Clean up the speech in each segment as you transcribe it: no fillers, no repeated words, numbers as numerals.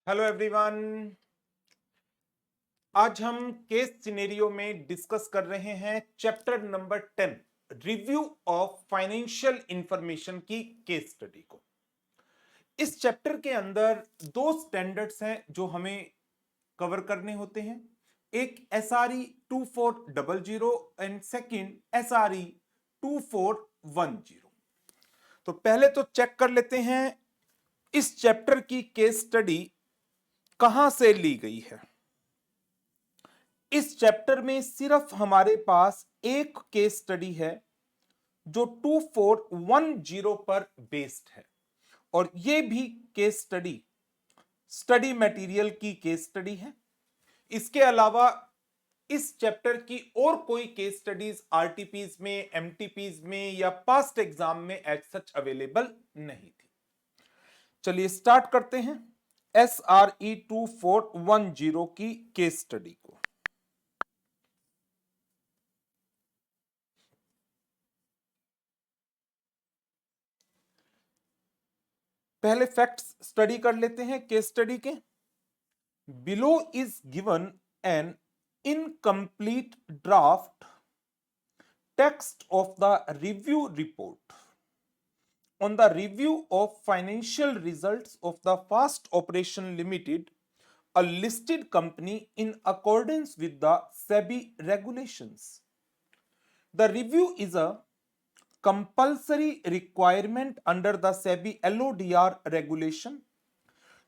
Hello everyone. आज हम case scenario में डिस्कस कर रहे हैं chapter number 10 review of financial information की केस स्टडी को। इस चैप्टर के अंदर दो स्टैंडर्ड्स हैं जो हमें कवर करने होते हैं, एक SRE 2400 एंड सेकंड SRE 2410। तो पहले तो चेक कर लेते हैं इस चैप्टर की केस स्टडी कहां से ली गई है। इस चैप्टर में सिर्फ हमारे पास एक केस स्टडी है जो 2410 पर बेस्ड है, और यह भी केस स्टडी मटेरियल की केस स्टडी है। इसके अलावा इस चैप्टर की और कोई केस स्टडीज आरटीपीज में, एमटीपीज में या पास्ट एग्जाम में एज सच अवेलेबल नहीं थी। चलिए स्टार्ट करते हैं SRE 2410 की केस स्टडी को। पहले फैक्ट्स स्टडी कर लेते हैं केस स्टडी के। Below is given an incomplete draft text of the review report on the review of financial results of the Fast Operation Limited, a listed company in accordance with the SEBI regulations. The review is a compulsory requirement under the SEBI LODR regulation.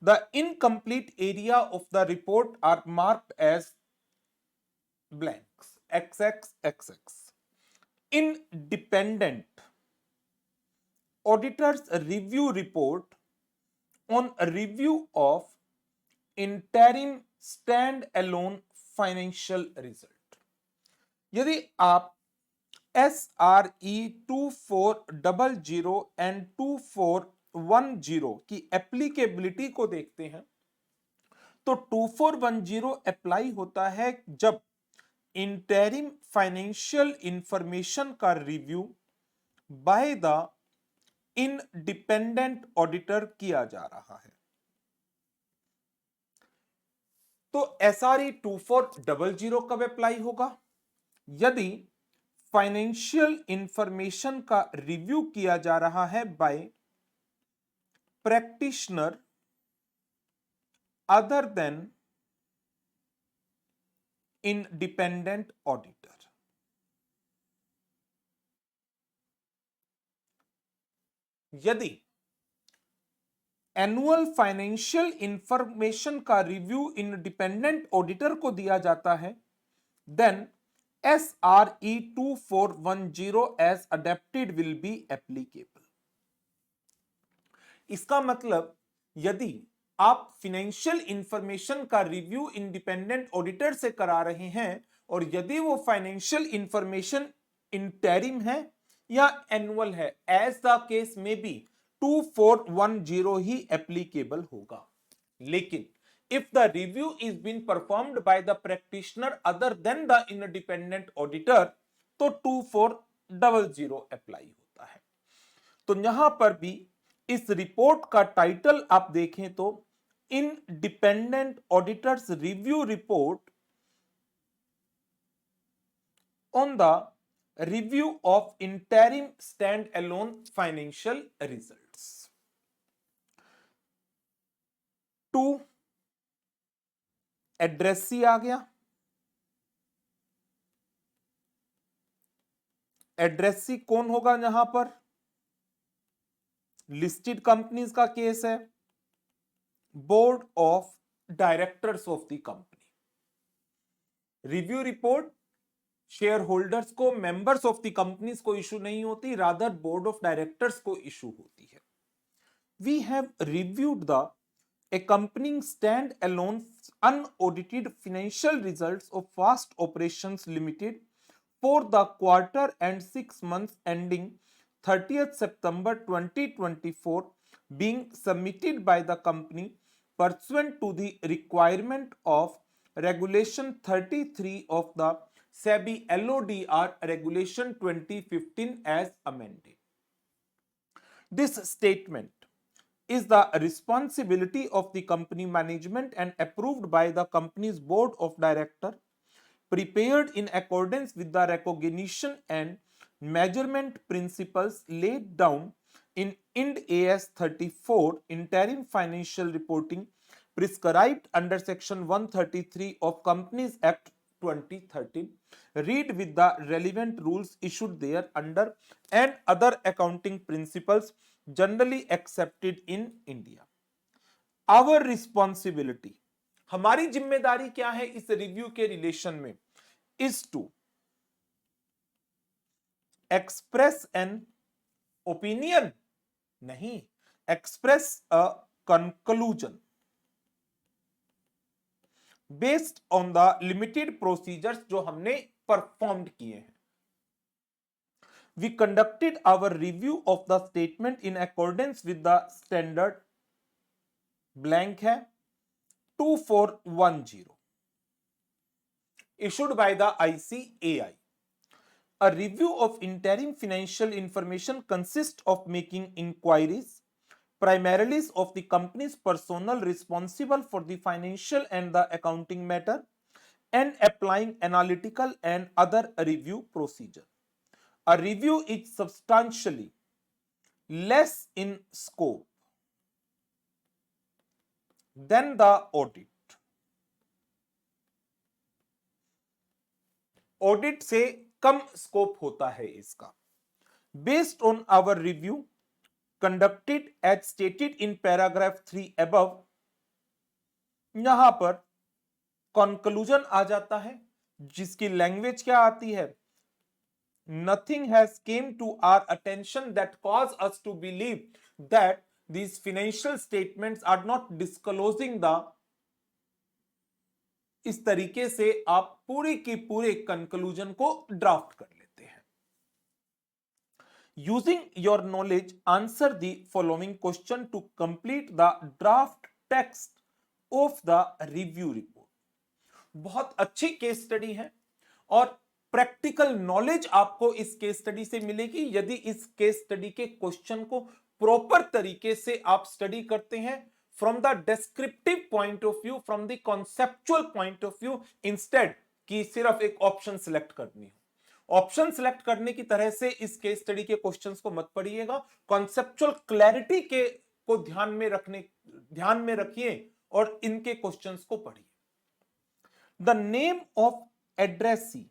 The incomplete area of the report are marked as blanks XXXX. Independent auditor's review report on a review of interim stand-alone financial result। यदि आप SRE 2400 and 2410 की applicability को देखते हैं तो 2410 apply होता है जब इंटरिम फाइनेंशियल इंफॉर्मेशन का review by the independent auditor किया जा रहा है। तो SRE 2400 कब अप्लाई होगा? यदि फाइनेंशियल इंफॉर्मेशन का रिव्यू किया जा रहा है by practitioner other than independent auditor. यदि एनुअल फाइनेंशियल इंफॉर्मेशन का रिव्यू इंडिपेंडेंट ऑडिटर को दिया जाता है then SRE 2410 as adapted will be applicable। इसका मतलब यदि आप फाइनेंशियल इंफॉर्मेशन का रिव्यू इंडिपेंडेंट ऑडिटर से करा रहे हैं और यदि वो फाइनेंशियल इंफॉर्मेशन इंटरिम है या एनुअल है, एज द केस में बी 2410 ही एप्लीकेबल होगा। लेकिन if the review is being performed by the practitioner other than the independent auditor तो 2400 अप्लाई होता है। तो यहां पर भी इस रिपोर्ट का टाइटल आप देखें तो independent auditors review report on the review of interim stand alone financial results. 2 addressee आ गया। एड्रेसी कौन होगा? यहां पर लिस्टेड कंपनीज का केस है, board of directors of the company. Review report shareholders को, मेंबर्स ऑफ द कंपनीज को इशू नहीं होती, रादर बोर्ड ऑफ डायरेक्टर्स को इशू होती है। We have reviewed the accompanying stand-alone unaudited financial results of Fast Operations Limited for the quarter and 6 months ending 30th September 2024 being submitted by the company pursuant to the requirement of Regulation 33 of the SEBI LODR Regulation 2015 as amended. This statement is the responsibility of the company management and approved by the company's board of directors, prepared in accordance with the recognition and measurement principles laid down in Ind AS 34 interim financial reporting prescribed under section 133 of Companies Act 2013. Read with the relevant rules issued there under and other accounting principles generally accepted in India. Our responsibility, हमारी जिम्मेदारी क्या है इस review के relation में, is to express an opinion, नहीं, express a conclusion based on the limited procedures जो हमने परफॉर्म्ड किए हैं. We conducted our review of the statement in accordance with the standard blank है 2410 issued by the ICAI. A review of interim financial information consists of making inquiries primarily of the company's personnel responsible for the financial and the accounting matter and applying analytical and other review procedure. A review is substantially less in scope than the audit. Audit से कम scope होता है इसका. Based on our review conducted as stated in paragraph 3 above, यहां पर conclusion आ जाता है जिसकी language क्या आती है, nothing has came to our attention that cause us to believe that these financial statements are not disclosing the, इस तरीके से आप पूरे के पूरे कंक्लूजन को ड्राफ्ट कर लेते हैं. Using your knowledge, answer the following question to complete the draft text of the review report. बहुत अच्छी केस स्टडी है और प्रैक्टिकल नॉलेज आपको इस केस स्टडी से मिलेगी यदि इस केस स्टडी के क्वेश्चन को प्रॉपर तरीके से आप स्टडी करते हैं from the descriptive point of view, from the conceptual point of view, instead कि सिर्फ एक ऑप्शन सिलेक्ट करनी हो. ऑप्शन सिलेक्ट करने की तरह से इस केस स्टडी के क्वेश्चंस को मत पढ़िएगा. कॉन्सेप्चुअल क्लैरिटी के को ध्यान में रखिए और इनके क्वेश्चंस को पढ़िए. The name of addressee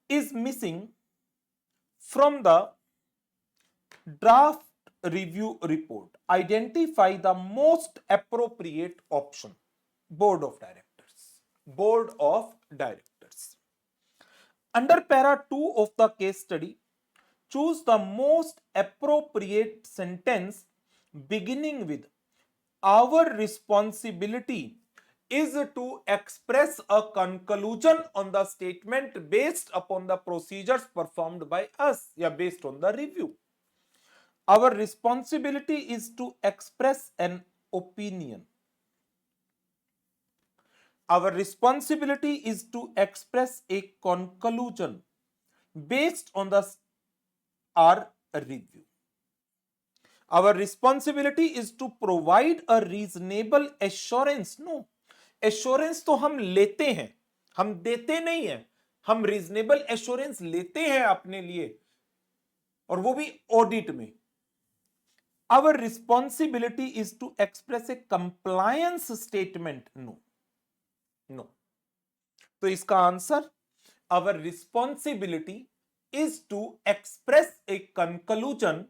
is missing from the draft review report. Identify the most appropriate option. Board of Directors. Board of Directors. Under para 2 of the case study, choose the most appropriate sentence beginning with our responsibility is to express a conclusion on the statement based upon the procedures performed by us या based on the review. Our responsibility is to express an opinion. Our responsibility is to express a conclusion based on the our review. Our responsibility is to provide a reasonable assurance. No, assurance तो हम लेते हैं, हम देते नहीं हैं, हम reasonable assurance लेते हैं अपने लिए और वो भी ऑडिट में. Our responsibility is to express a compliance statement. No. तो इसका आंसर, our responsibility is to express a conclusion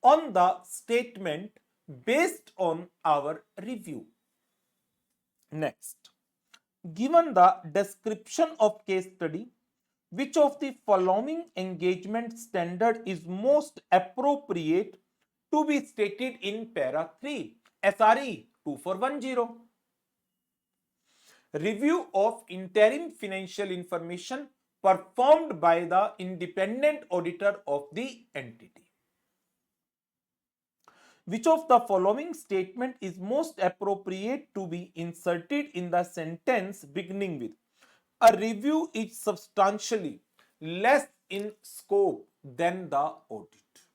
on the statement based on our review. Next, given the description of case study, which of the following engagement standard is most appropriate to be stated in para 3? SRE 2410. Review of interim financial information performed by the independent auditor of the entity. Which of the following statement is most appropriate to be inserted in the sentence beginning with a review is substantially less in scope than the audit?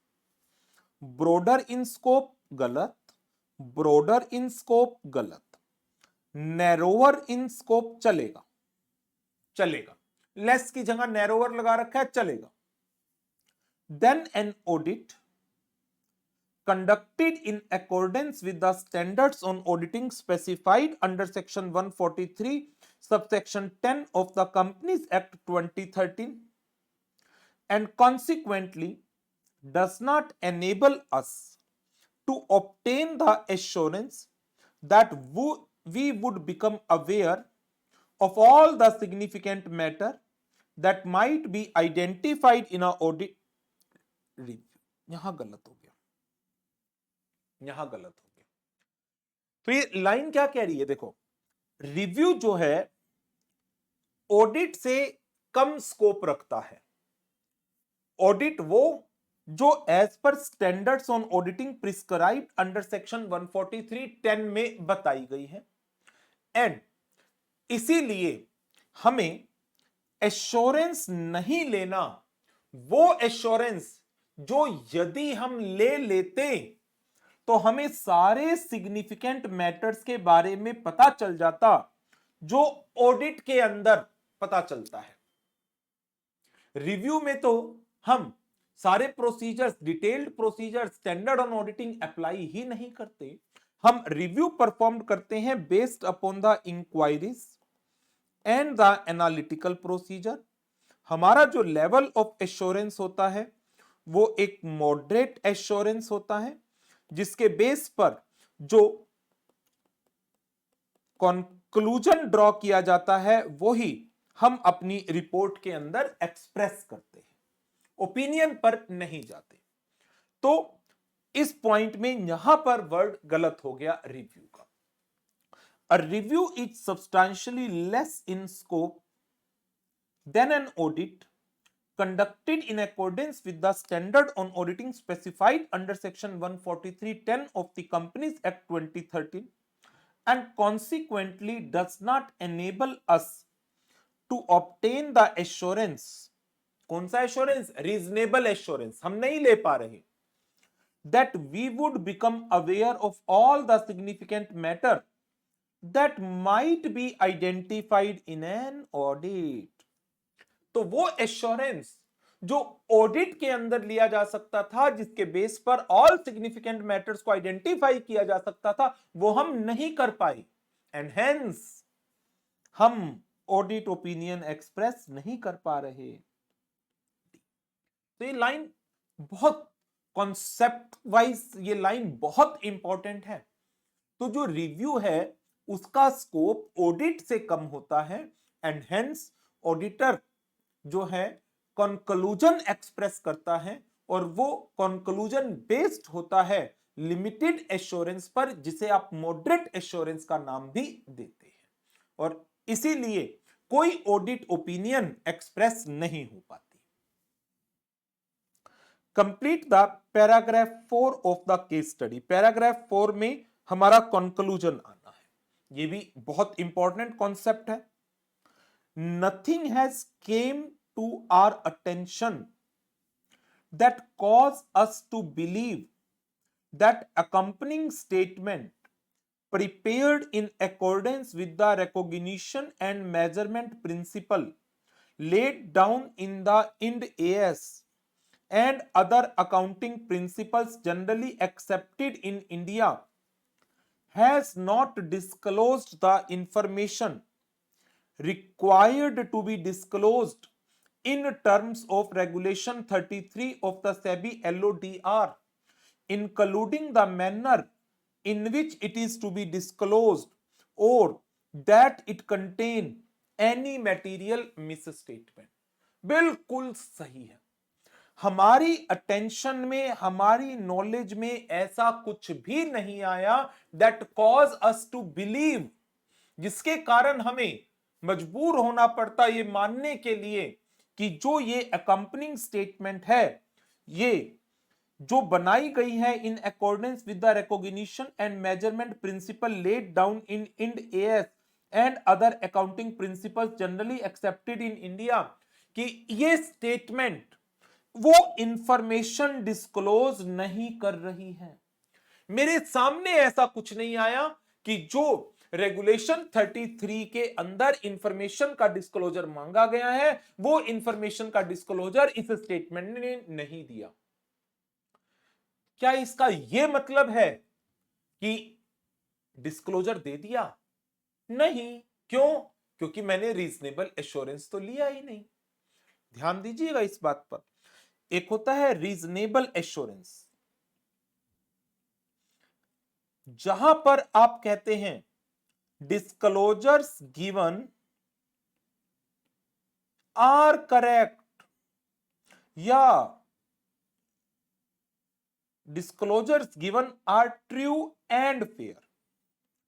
Broader in scope गलत, broader in scope गलत, narrower in scope चलेगा, चलेगा, less की जगह narrower लगा रखा है, चलेगा। Then an audit conducted in accordance with the standards on auditing specified under section 143 subsection 10 of the Companies Act 2013 and consequently does not enable us to obtain the assurance that we would become aware of all the significant matter that might be identified in our audit review। यहां गलत हो गया, यहां गलत हो गया। तो ये लाइन क्या कह रही है, देखो, रिव्यू जो है ऑडिट से कम स्कोप रखता है। ऑडिट वो जो as per standards on auditing prescribed under section 143(10) में बताई गई है, एंड इसीलिए हमें एश्योरेंस नहीं लेना, वो एश्योरेंस जो यदि हम ले लेते तो हमें सारे सिग्निफिकेंट मैटर्स के बारे में पता चल जाता जो ऑडिट के अंदर पता चलता है। रिव्यू में तो हम सारे procedures, detailed procedures, standard on auditing apply ही नहीं करते। हम रिव्यू परफॉर्म करते हैं based upon the inquiries and the analytical procedure. हमारा जो लेवल ऑफ एश्योरेंस होता है वो एक मॉडरेट एश्योरेंस होता है, जिसके बेस पर जो कंक्लूजन ड्रॉ किया जाता है वो ही हम अपनी रिपोर्ट के अंदर एक्सप्रेस करते हैं, ओपिनियन पर नहीं जाते। तो इस पॉइंट में यहां पर वर्ड गलत हो गया रिव्यू का। A review is substantially less in scope than an audit conducted in accordance with the standard on auditing specified under section 143(10) of the Companies Act 2013 and consequently does not enable us to obtain the assurance। कौन सा assurance? Reasonable assurance हम नहीं ले पा रहे, that we would become aware of all the significant matter that might be identified in an audit। तो वो assurance जो ऑडिट के अंदर लिया जा सकता था, जिसके बेस पर ऑल सिग्निफिकेंट मैटर्स को आइडेंटिफाई किया जा सकता था, वो हम नहीं कर पाए, एंड हेंस हम ऑडिट ओपिनियन एक्सप्रेस नहीं कर पा रहे। तो ये लाइन बहुत कॉन्सेप्ट वाइज, ये लाइन बहुत इंपॉर्टेंट है। तो जो रिव्यू है उसका स्कोप ऑडिट से कम होता है, एंड हेंस ऑडिटर जो है कंक्लूजन एक्सप्रेस करता है, और वो कंक्लूजन बेस्ड होता है लिमिटेड एश्योरेंस पर, जिसे आप मॉडरेट एश्योरेंस का नाम भी देते हैं, और इसीलिए कोई ऑडिट ओपिनियन एक्सप्रेस नहीं हो पाती। Complete the paragraph 4 of the case study. Paragraph 4 में हमारा कंक्लूजन आना है, ये भी बहुत इंपॉर्टेंट कॉन्सेप्ट है। Nothing has came to our attention that cause us to believe that accompanying statement prepared in accordance with the recognition and measurement principle laid down in the Ind AS and other accounting principles generally accepted in India has not disclosed the information required to be disclosed in terms of regulation 33 of the SEBI LODR, including the manner in which it is to be disclosed or that it contain any material misstatement। बिल्कुल सही है, हमारी attention में, हमारी knowledge में ऐसा कुछ भी नहीं आया that cause us to believe, जिसके कारण हमें मजबूर होना पड़ता ये मानने के लिए कि जो ये अकम्पनिंग स्टेटमेंट है, ये जो बनाई गई है in accordance with the recognition and measurement principle laid down in Ind AS and other accounting principles generally accepted in India, कि ये स्टेटमेंट वो इंफॉर्मेशन डिस्क्लोज नहीं कर रही है। मेरे सामने ऐसा कुछ नहीं आया कि जो रेगुलेशन 33 के अंदर इंफॉर्मेशन का डिस्क्लोजर मांगा गया है वो इंफॉर्मेशन का डिस्क्लोजर इस स्टेटमेंट ने नहीं दिया। क्या इसका यह मतलब है कि डिस्क्लोजर दे दिया? नहीं। क्यों? क्योंकि मैंने रीजनेबल एश्योरेंस तो लिया ही नहीं। ध्यान दीजिएगा इस बात पर। एक होता है रीजनेबल एश्योरेंस, जहां पर आप कहते हैं डिस्क्लोजर्स गिवन आर करेक्ट या disclosures given are true and fair.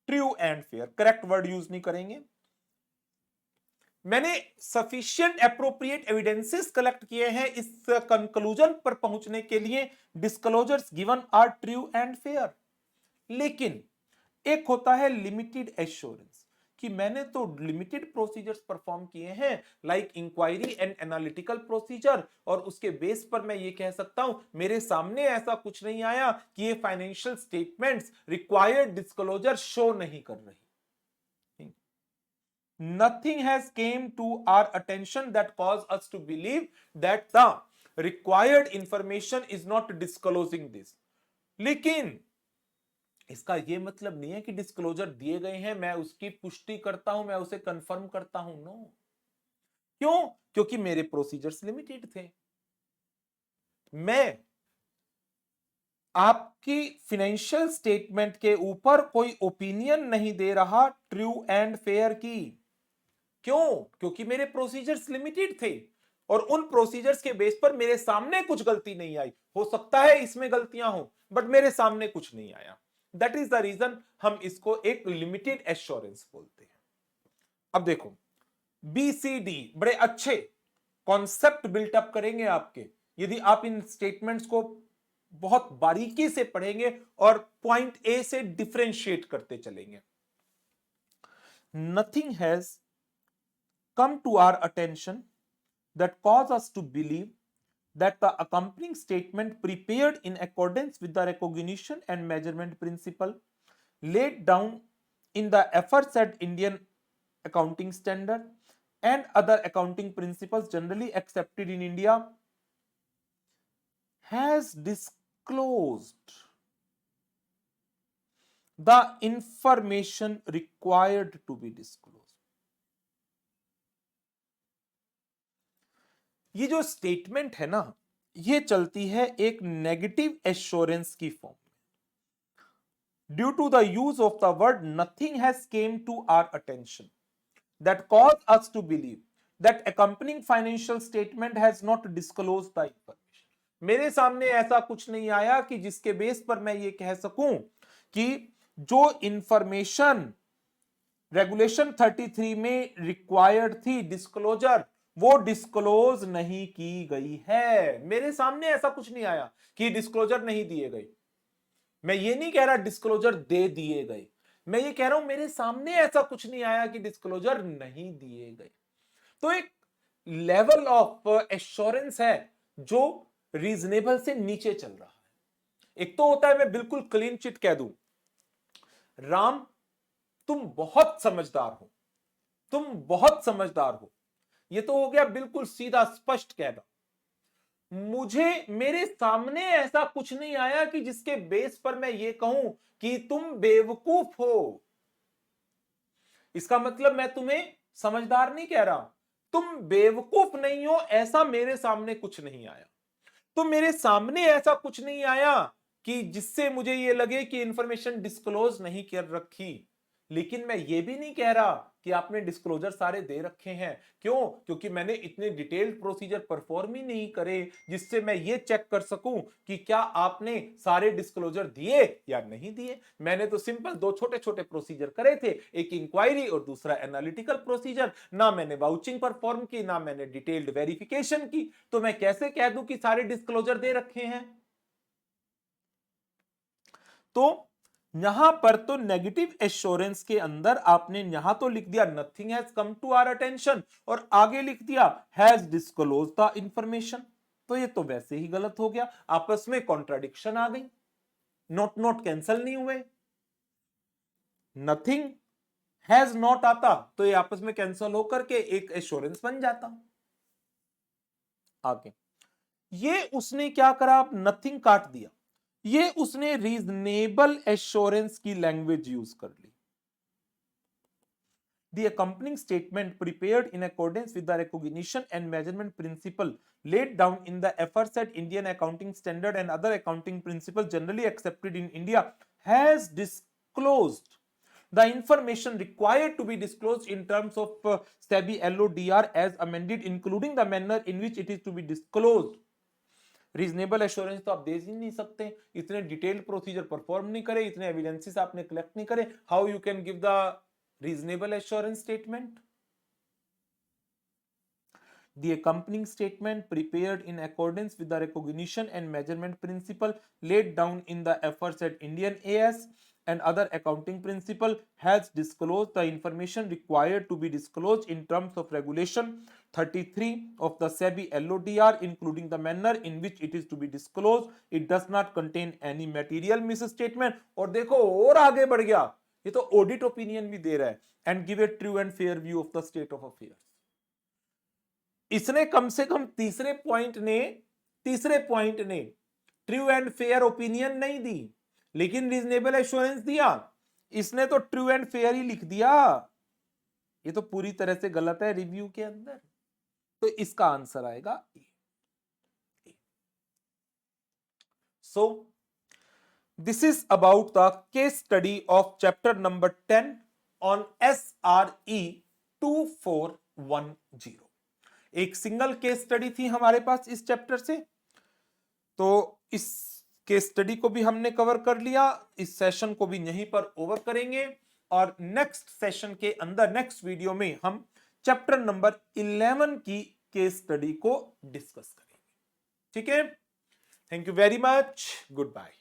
True and fair correct word use नहीं करेंगे। मैंने सफिशिएंट एप्रोप्रिएट एविडेंसेस कलेक्ट किए हैं इस कंक्लूजन पर पहुंचने के लिए disclosures given are true and fair. लेकिन एक होता है लिमिटेड एश्योरेंस कि मैंने तो लिमिटेड प्रोसीजर्स परफॉर्म किए हैं like inquiry and analytical procedure, और उसके बेस पर मैं ये कह सकता हूं मेरे सामने ऐसा कुछ नहीं आया कि ये financial statements required disclosure show नहीं कर रही। Nothing has came to our attention that caused us to believe that the required information is not disclosing this। लेकिन इसका यह मतलब नहीं है कि डिस्क्लोजर दिए गए हैं मैं उसकी पुष्टि करता हूं, मैं उसे कंफर्म करता हूं। नो। क्यों? क्योंकि मेरे प्रोसीजर्स लिमिटेड थे। मैं आपकी फाइनेंशियल स्टेटमेंट के ऊपर कोई ओपिनियन नहीं दे रहा ट्रू एंड फेयर की। क्यों? क्योंकि मेरे प्रोसीजर्स लिमिटेड थे और उन प्रोसीजर्स के बेस पर मेरे सामने कुछ गलती नहीं आई। हो सकता है इसमें गलतियां हो बट मेरे सामने कुछ नहीं आया। दैट इज द रीजन हम इसको एक लिमिटेड एश्योरेंस बोलते हैं। अब देखो BCD बड़े अच्छे कॉन्सेप्ट बिल्टअप करेंगे आपके यदि आप इन स्टेटमेंट्स को बहुत बारीकी से पढ़ेंगे और पॉइंट ए से डिफरेंशिएट करते चलेंगे। Nothing has come to our attention that cause us to believe that the accompanying statement prepared in accordance with the recognition and measurement principle laid down in the efforts at Indian accounting standard and other accounting principles generally accepted in India has disclosed the information required to be disclosed। ये जो statement है ना ये चलती है एक negative assurance की form में। Due to the use of the word nothing has came to our attention that cause us to believe that accompanying financial statement has not disclosed the information. मेरे सामने ऐसा कुछ नहीं आया कि जिसके बेस पर मैं ये कह सकूं कि जो इंफॉर्मेशन रेगुलेशन 33 में रिक्वायर्ड थी डिस्क्लोजर वो डिस्क्लोज नहीं की गई है। मेरे सामने ऐसा कुछ नहीं आया कि डिस्क्लोजर नहीं दिए गए। मैं ये नहीं कह रहा डिस्क्लोजर दे दिए गए, मैं ये कह रहा हूं मेरे सामने ऐसा कुछ नहीं आया कि डिस्क्लोजर नहीं दिए गए। तो एक लेवल ऑफ एश्योरेंस है जो रीजनेबल से नीचे चल रहा है। एक तो होता है मैं बिल्कुल क्लीन चिट कह दूं राम तुम बहुत समझदार हो, तुम बहुत समझदार हो, ये तो हो गया बिल्कुल सीधा स्पष्ट कहना। मुझे मेरे सामने ऐसा कुछ नहीं आया कि जिसके बेस पर मैं ये कहूं कि तुम बेवकूफ हो। इसका मतलब मैं तुम्हें समझदार नहीं कह रहा, तुम बेवकूफ नहीं हो ऐसा मेरे सामने कुछ नहीं आया। तो मेरे सामने ऐसा कुछ नहीं आया कि जिससे मुझे ये लगे कि इंफॉर्मेशन डिस्क्लोज नहीं कर रखी। लेकिन मैं ये भी नहीं कह रहा कि आपने डिस्क्लोजर सारे दे रखे हैं। क्यों? क्योंकि मैंने इतने डिटेल्ड प्रोसीजर परफॉर्म ही नहीं करे जिससे मैं ये चेक कर सकूं कि क्या आपने सारे डिस्क्लोजर दिए या नहीं दिए। मैंने तो सिंपल दो छोटे छोटे प्रोसीजर करे थे, एक इंक्वायरी और दूसरा एनालिटिकल प्रोसीजर। ना मैंने वाउचिंग परफॉर्म की ना मैंने डिटेल्ड वेरिफिकेशन की, तो मैं कैसे कह दूं कि सारे डिस्क्लोजर दे रखे हैं। तो यहां पर तो नेगेटिव एश्योरेंस के अंदर आपने यहां तो लिख दिया nothing has come to our attention और आगे लिख दिया हैज डिस्क्लोज द इंफॉर्मेशन। तो ये तो वैसे ही गलत हो गया, आपस में कॉन्ट्राडिक्शन आ गई। नॉट कैंसल नहीं हुए, नथिंग हैज नॉट आता तो ये आपस में कैंसल होकर के एक एश्योरेंस बन जाता। आगे ये उसने क्या करा, नथिंग काट दिया, ये उसने रीजनेबल एश्योरेंस की लैंग्वेज यूज कर ली। The accompanying statement prepared in accordance with the recognition and measurement principle laid down in the aforesaid Indian accounting standard and other accounting principles generally accepted in India has disclosed the information required to be disclosed in terms of SEBI LODR as amended, including the manner in which it is to be disclosed. Reasonable assurance तो आप दे ही नहीं सकते, इतने detailed procedure perform नहीं करे, इतने evidences आपने collect नहीं करे, how you can give the reasonable assurance statement? The accompanying statement prepared in accordance with the recognition and measurement principle laid down in the aforesaid Indian AS and other accounting principle has disclosed the information required to be disclosed in terms of regulation 33 of the SEBI LODR, including the manner in which it is to be disclosed. It does not contain any material misstatement. और देखो और आगे बढ़ गया, ये तो audit opinion भी दे रहा है, and give a true and fair view of the state of affairs. इसने कम से कम तीसरे पॉइंट ने ट्रू एंड फेयर ओपिनियन नहीं दी, लेकिन रीजनेबल एश्योरेंस दिया। इसने तो ट्रू एंड फेयर ही लिख दिया, ये तो पूरी तरह से गलत है रिव्यू के अंदर। तो इसका आंसर आएगा ए। सो this is about the case study of chapter number 10 on SRE 2410। एक सिंगल केस स्टडी थी हमारे पास इस चैप्टर से, तो इस केस स्टडी को भी हमने कवर कर लिया। इस सेशन को भी यहीं पर ओवर करेंगे और नेक्स्ट सेशन के अंदर, नेक्स्ट वीडियो में हम चैप्टर नंबर 11 की केस स्टडी को डिस्कस करेंगे। ठीक है, thank you very much, good bye.